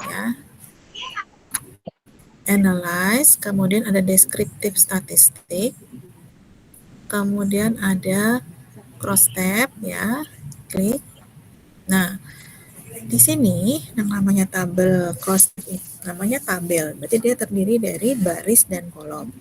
ya. Analyze, kemudian ada descriptive statistik, kemudian ada cross tab ya, klik. Nah, di sini yang namanya tabel cross tab, namanya tabel, berarti dia terdiri dari baris dan kolom.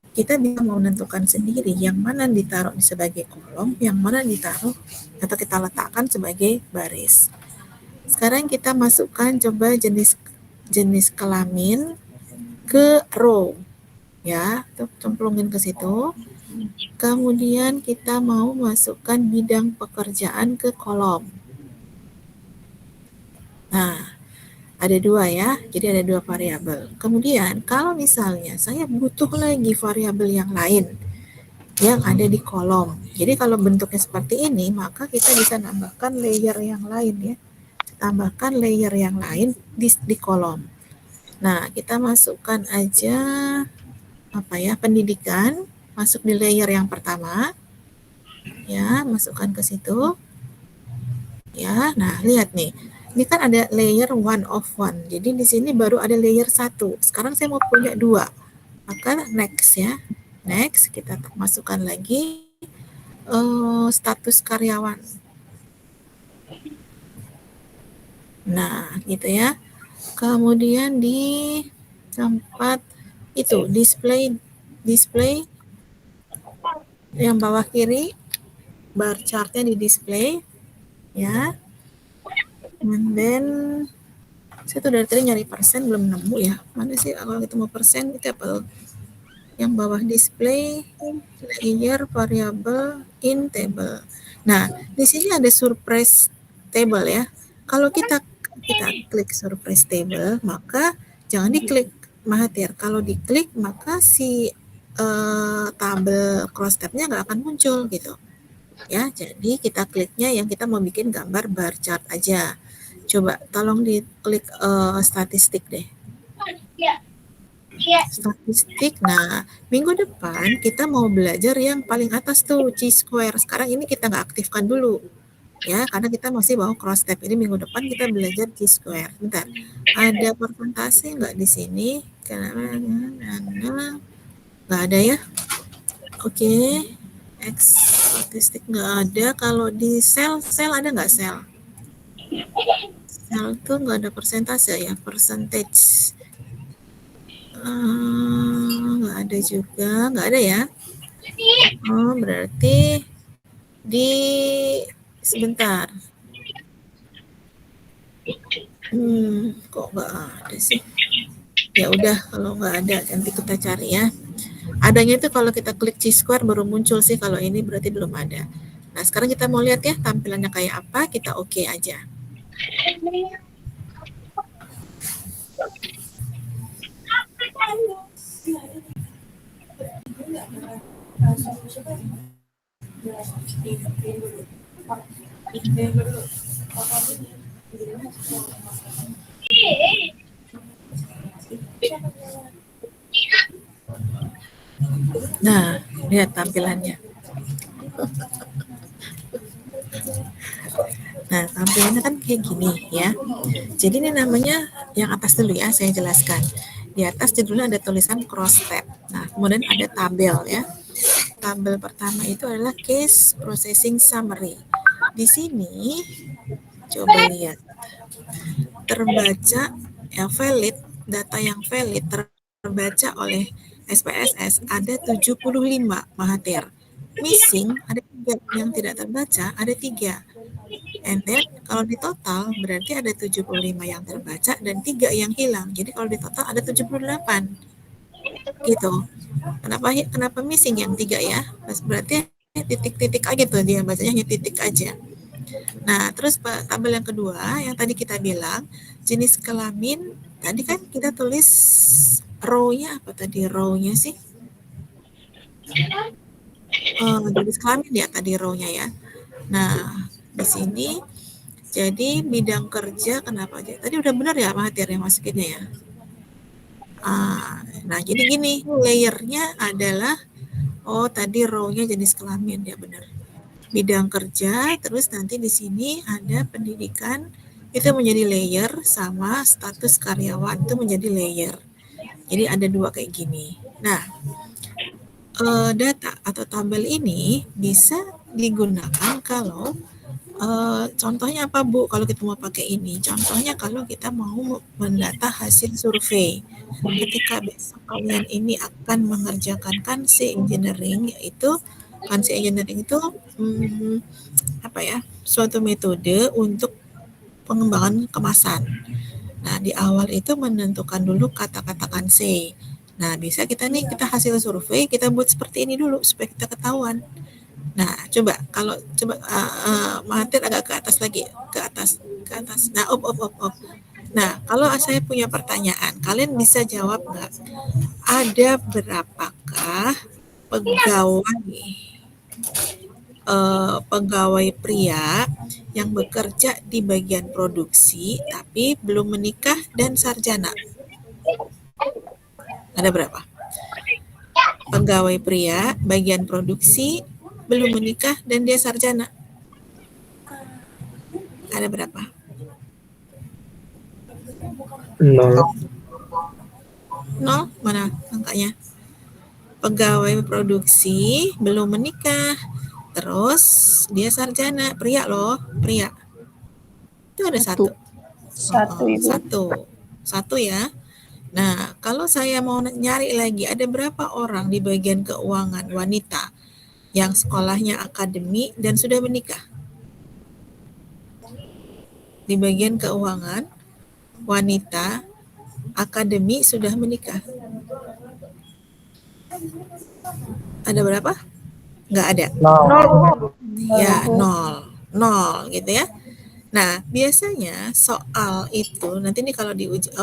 Kita bisa menentukan sendiri yang mana ditaruh sebagai kolom, yang mana ditaruh atau kita letakkan sebagai baris. Sekarang kita masukkan coba jenis kelamin ke row ya, tuh cemplungin ke situ. Kemudian kita mau masukkan bidang pekerjaan ke kolom. Nah, ada dua ya, jadi ada dua variabel. Kemudian kalau misalnya saya butuh lagi variabel yang lain yang ada di kolom. Jadi kalau bentuknya seperti ini, maka kita bisa nambahkan layer yang lain ya. Tambahkan layer yang lain di kolom. Nah, kita masukkan aja apa ya, pendidikan, masuk di layer yang pertama. Ya, masukkan ke situ. Ya, nah lihat nih. Ini kan ada layer one of one. Jadi di sini baru ada layer 1. Sekarang saya mau punya 2. Maka next ya. Next, kita masukkan lagi status karyawan. Nah, gitu ya. Kemudian di tempat itu display yang bawah kiri, bar chartnya di display ya. And then saya tuh dari tadi nyari persen belum nemu ya. Mana sih kalau ketemu persen itu apa? Yang bawah display layer variable in table. Nah, di sini ada surprise table ya. Kalau kita klik surprise table, maka jangan diklik Mahathir. Kalau diklik maka si tabel cross tab-nya nggak akan muncul gitu. Ya, jadi kita kliknya yang kita mau bikin gambar bar chart aja. Coba tolong diklik statistik deh. Statistik. Nah, minggu depan kita mau belajar yang paling atas tuh, Chi-square. Sekarang ini kita nggak aktifkan dulu. Ya, karena kita masih bawa cross tab. Ini minggu depan kita belajar Chi-square. Bentar. Ada persentase nggak di sini? Karena nggak ada ya. Oke. X statistik nggak ada. Kalau di sel ada nggak sel? Sel tuh nggak ada persentase ya, percentage. Nggak ada juga, nggak ada ya. Oh, berarti di sebentar. Kok nggak ada sih? Ya udah, kalau nggak ada nanti kita cari ya. Adanya itu kalau kita klik Chi-square baru muncul sih, kalau ini berarti belum ada. Nah, sekarang kita mau lihat ya tampilannya kayak apa, kita oke aja. Nah, lihat tampilannya. Nah, tampilannya kan kayak gini ya. Jadi ini namanya yang atas dulu ya, saya jelaskan. Di atas judulnya ada tulisan cross tab. Nah, kemudian ada tabel ya. Tabel pertama itu adalah case processing summary. Di sini coba lihat. Terbaca ya, valid, data yang valid terbaca oleh SPSS ada 75 Mahathir. Missing ada 3, yang tidak terbaca ada 3. And then kalau di total berarti ada 75 yang terbaca dan 3 yang hilang. Jadi kalau di total ada 78. Gitu. Kenapa missing yang 3 ya? Berarti titik-titik aja tuh, dia bacanya hanya titik aja. Nah, terus tabel yang kedua yang tadi kita bilang jenis kelamin, tadi kan kita tulis row-nya apa tadi, row-nya sih? Jenis kelamin ya tadi row-nya ya. Nah, di sini jadi bidang kerja kenapa aja? Tadi udah benar ya Mahathir yang masukinnya ya? Nah, jadi gini, layernya adalah tadi row-nya jenis kelamin ya, benar. Bidang kerja, terus nanti di sini ada pendidikan, itu menjadi layer, sama status karyawan itu menjadi layer. Jadi ada dua kayak gini. Nah, data atau tabel ini bisa digunakan kalau contohnya apa Bu kalau kita mau pakai ini? Contohnya kalau kita mau mendata hasil survei. Ketika besok kalian ini akan mengerjakan kansi engineering, yaitu kansi engineering itu apa ya? Suatu metode untuk pengembangan kemasan. Nah, di awal itu menentukan dulu kata-kata kansi. Nah, bisa kita hasil survei kita buat seperti ini dulu supaya kita ketahuan. Nah, coba Mahathir agak ke atas lagi, ke atas. Nah, op. Nah, kalau saya punya pertanyaan, kalian bisa jawab nggak? Ada berapakah pegawai pegawai pria yang bekerja di bagian produksi tapi belum menikah dan sarjana? Ada berapa? Pegawai pria bagian produksi belum menikah dan dia sarjana. Ada berapa? 0. Nol? Mana angkanya? Pegawai produksi belum menikah, terus dia sarjana, pria loh, pria. Itu ada satu. Satu ya. Nah, kalau saya mau nyari lagi, ada berapa orang di bagian keuangan wanita yang sekolahnya akademik dan sudah menikah? Di bagian keuangan, wanita akademik sudah menikah. Ada berapa? Nggak ada. Ya, nol gitu ya. Nah, biasanya soal itu nanti nih kalau diuji,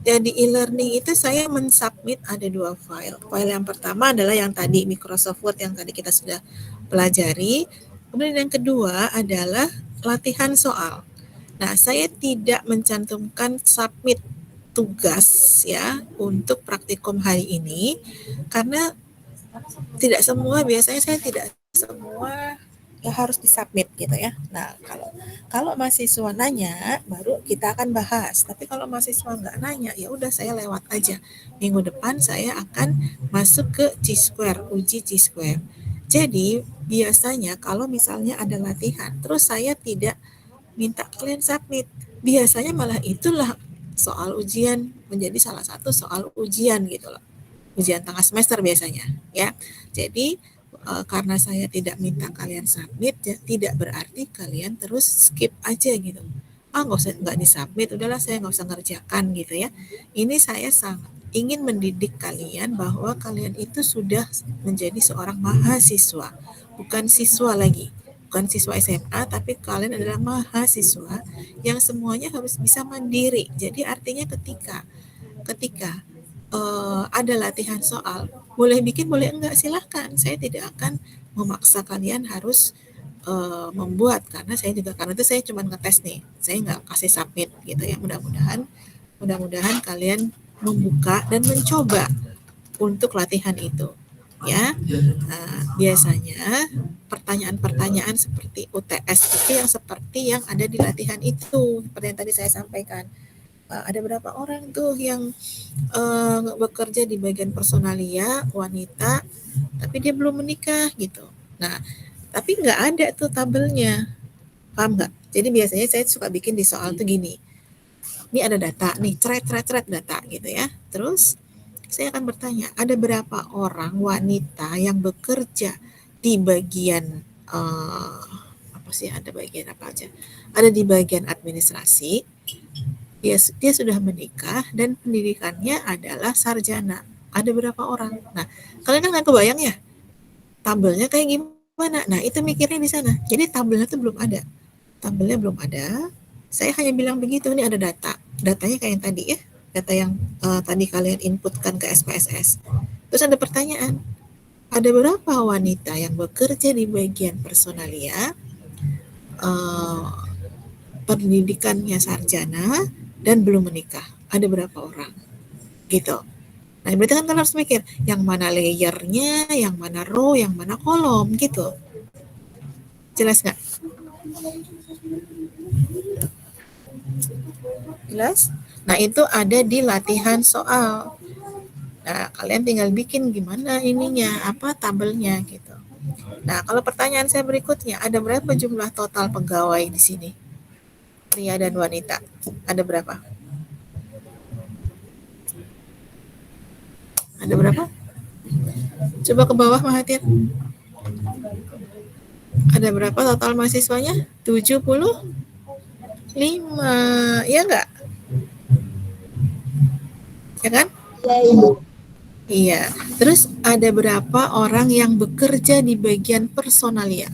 jadi e-learning itu saya mensubmit ada 2 file. File yang pertama adalah yang tadi Microsoft Word yang tadi kita sudah pelajari. Kemudian yang kedua adalah latihan soal. Nah, saya tidak mencantumkan submit tugas ya untuk praktikum hari ini karena tidak semua, biasanya saya tidak semua ya harus disubmit gitu ya. Nah, kalau mahasiswa nanya baru kita akan bahas. Tapi kalau mahasiswa nggak nanya ya udah saya lewat aja. Minggu depan saya akan masuk ke G-Square, uji G-Square. Jadi biasanya kalau misalnya ada latihan, terus saya tidak minta kalian submit, biasanya malah itulah soal ujian menjadi salah satu soal ujian gitu loh. Ujian tengah semester biasanya ya. Jadi karena saya tidak minta kalian submit, ya, tidak berarti kalian terus skip aja gitu. Nggak disubmit, udahlah saya nggak usah ngerjakan gitu ya. Ini saya sangat ingin mendidik kalian bahwa kalian itu sudah menjadi seorang mahasiswa, bukan siswa lagi. Bukan siswa SMA, tapi kalian adalah mahasiswa yang semuanya harus bisa mandiri. Jadi artinya ketika ada latihan soal, boleh bikin boleh enggak silahkan, saya tidak akan memaksa kalian harus membuat, karena itu saya cuma ngetes nih, saya nggak kasih submit gitu ya. Mudah-mudahan kalian membuka dan mencoba untuk latihan itu ya. Biasanya pertanyaan-pertanyaan seperti UTS itu yang seperti yang ada di latihan itu, seperti yang tadi saya sampaikan. Ada berapa orang tuh yang bekerja di bagian personalia, wanita, tapi dia belum menikah gitu. Nah, tapi nggak ada tuh tabelnya, paham nggak? Jadi biasanya saya suka bikin di soal tuh gini, ini ada data nih, cret data gitu ya. Terus saya akan bertanya, ada berapa orang wanita yang bekerja di bagian apa sih, ada bagian apa aja? Ada di bagian administrasi, dia sudah menikah dan pendidikannya adalah sarjana. Ada berapa orang? Nah, kalian kan nggak kebayang ya tabelnya kayak gimana. Nah, itu mikirnya di sana. Jadi tabelnya tuh belum ada. Tabelnya belum ada. Saya hanya bilang begitu, ini ada data. Datanya kayak yang tadi ya. Data yang tadi kalian inputkan ke SPSS. Terus ada pertanyaan. Ada berapa wanita yang bekerja di bagian personalia, pendidikannya sarjana dan belum menikah? Ada berapa orang? Gitu. Nah, berarti kan kalian harus mikir, yang mana layernya, yang mana row, yang mana kolom, gitu. Jelas nggak? Jelas? Nah, itu ada di latihan soal. Nah, kalian tinggal bikin gimana ininya, apa tabelnya gitu. Nah, kalau pertanyaan saya berikutnya, ada berapa jumlah total pegawai di sini? Pria dan wanita. Ada berapa? Ada berapa? Coba ke bawah, Mahathir. Ada berapa total mahasiswanya? 75. Ya enggak? Ya kan? Iya, Ibu. Iya. Terus ada berapa orang yang bekerja di bagian personalia?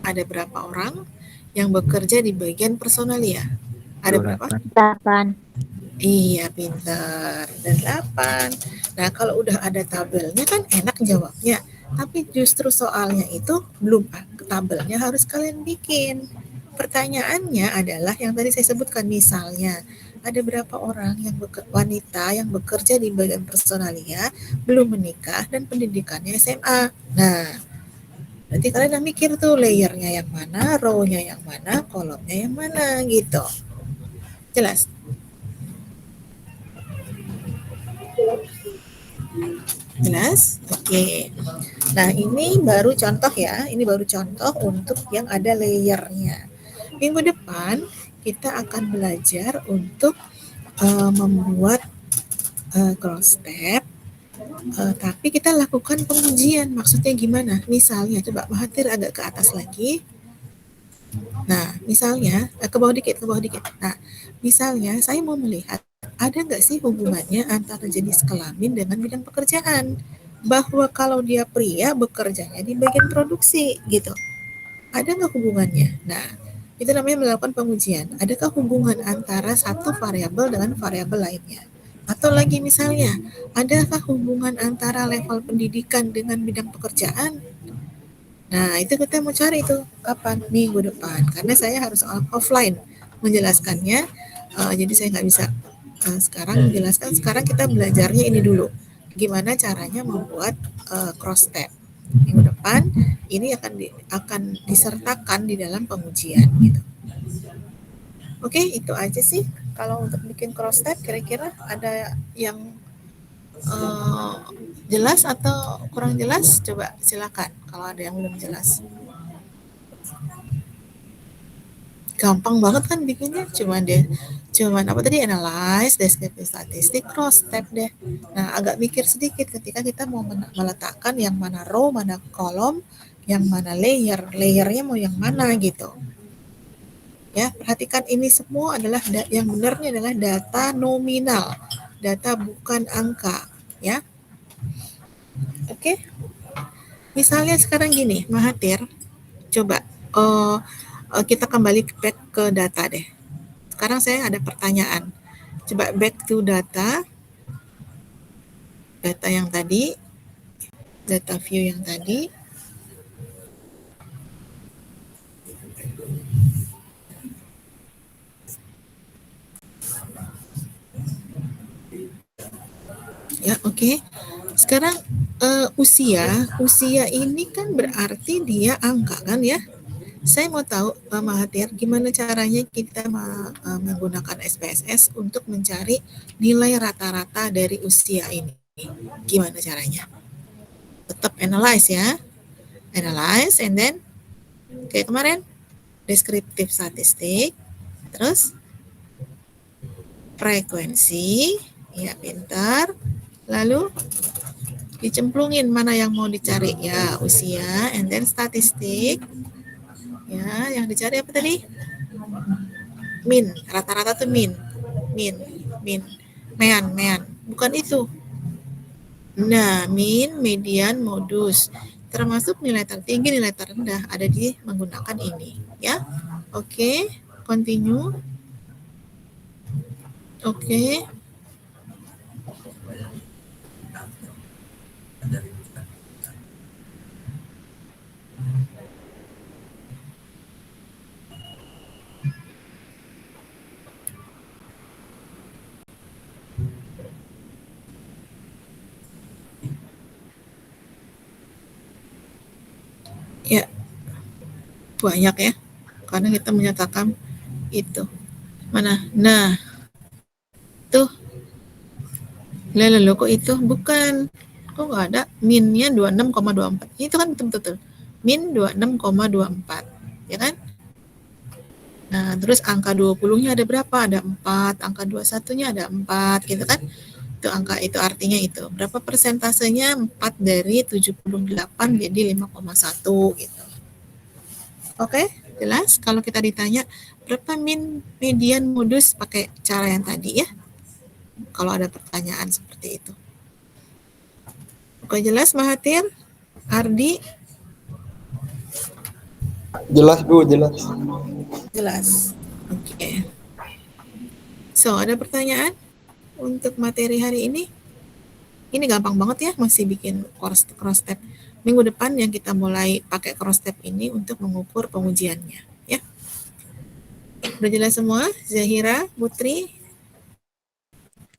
Ada berapa orang yang bekerja di bagian personalia? Ada berapa? 8. Iya, pintar. Ada 8. Nah, kalau udah ada tabelnya kan enak jawabnya. Tapi justru soalnya itu belum tabelnya harus kalian bikin. Pertanyaannya adalah yang tadi saya sebutkan, misalnya ada berapa orang yang wanita yang bekerja di bagian personalia, belum menikah dan pendidikannya SMA. Nah, nanti kalian udah mikir tuh layernya yang mana, row-nya yang mana, kolomnya yang mana gitu. Jelas? Jelas? Oke. Nah, ini baru contoh ya. Ini baru contoh untuk yang ada layernya. Minggu depan kita akan belajar untuk membuat cross step, tapi kita lakukan pengujian. Maksudnya gimana? Misalnya, coba Mahathir agak ke atas lagi. Nah, misalnya, ke bawah dikit, ke bawah dikit. Nah, misalnya saya mau melihat ada nggak sih hubungannya antara jenis kelamin dengan bidang pekerjaan? Bahwa kalau dia pria bekerjanya di bagian produksi gitu. Ada nggak hubungannya? Nah, itu namanya melakukan pengujian. Adakah hubungan antara satu variabel dengan variabel lainnya? Atau lagi misalnya, adakah hubungan antara level pendidikan dengan bidang pekerjaan? Nah, itu kita mau cari itu kapan? Minggu depan. Karena saya harus offline menjelaskannya. Jadi saya nggak bisa sekarang menjelaskan. Sekarang kita belajarnya ini dulu. Gimana caranya membuat cross step. Minggu depan ini akan disertakan di dalam pengujian gitu. Oke, itu aja sih. Kalau untuk bikin cross step kira-kira ada yang jelas atau kurang jelas? Coba silakan kalau ada yang belum jelas. Gampang banget kan bikinnya, cuman apa tadi, analyze, deskripsi statistik, cross step deh. Nah, agak mikir sedikit ketika kita mau meletakkan yang mana row, mana kolom, yang mana layernya mau yang mana gitu. Ya, perhatikan ini semua adalah yang benarnya adalah data nominal, data bukan angka, ya. Oke. Misalnya sekarang gini, Mahathir, coba kita kembali back ke data deh. Sekarang saya ada pertanyaan. Coba back to data yang tadi, data view yang tadi. Ya, oke. Sekarang usia ini kan berarti dia angka kan ya. Saya mau tahu Pak Mahathir, gimana caranya kita menggunakan SPSS untuk mencari nilai rata-rata dari usia ini? Gimana caranya? Tetap analyze ya. Analyze and then kayak kemarin deskriptif statistik, terus frekuensi, ya pintar. Lalu dicemplungin mana yang mau dicari ya, usia and then statistik. Ya, yang dicari apa tadi? Min, rata-rata tuh min. Min, min. Mean. Bukan itu. Nah, min, median, modus. Termasuk nilai tertinggi, nilai terendah ada di menggunakan ini, ya. Oke, continue. Oke. Ya, banyak ya. karena kita menyatakan itu. Mana? Nah, tuh. Lalu kok itu? Bukan. Kok nggak ada? Minnya 26,24. Itu kan betul-betul. Min 26,24. Ya kan? Nah, terus angka 20-nya ada berapa? Ada 4. Angka 21-nya ada 4. Gitu kan? Itu angka itu artinya itu. Berapa persentasenya? 4 dari 78 jadi 5,1 gitu. Oke, jelas? Kalau kita ditanya berapa min, median, modus pakai cara yang tadi ya. Kalau ada pertanyaan seperti itu. Oke, jelas Mahathir? Ardi? Jelas Bu, jelas. Jelas. Oke. So, ada pertanyaan untuk materi hari ini? Ini gampang banget ya, masih bikin cross step. Minggu depan yang kita mulai pakai cross step ini untuk mengukur pengujiannya, ya. Udah jelas semua? Zahira, Putri?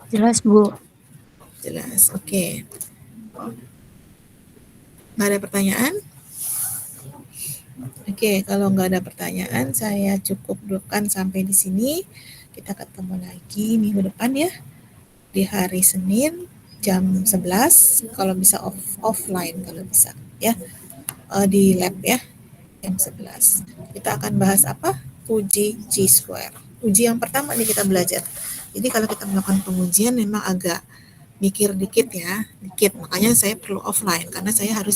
Jelas Bu. Jelas, oke. Nggak ada pertanyaan? Oke, kalau nggak ada pertanyaan, saya cukupkan sampai di sini. Kita ketemu lagi minggu depan ya, di hari Senin jam 11, kalau bisa offline kalau bisa ya, di lab ya, jam 11. Kita akan bahas apa? Uji Chi-square. Uji yang pertama nih kita belajar. Jadi kalau kita melakukan pengujian memang agak mikir dikit ya, dikit. Makanya saya perlu offline karena saya harus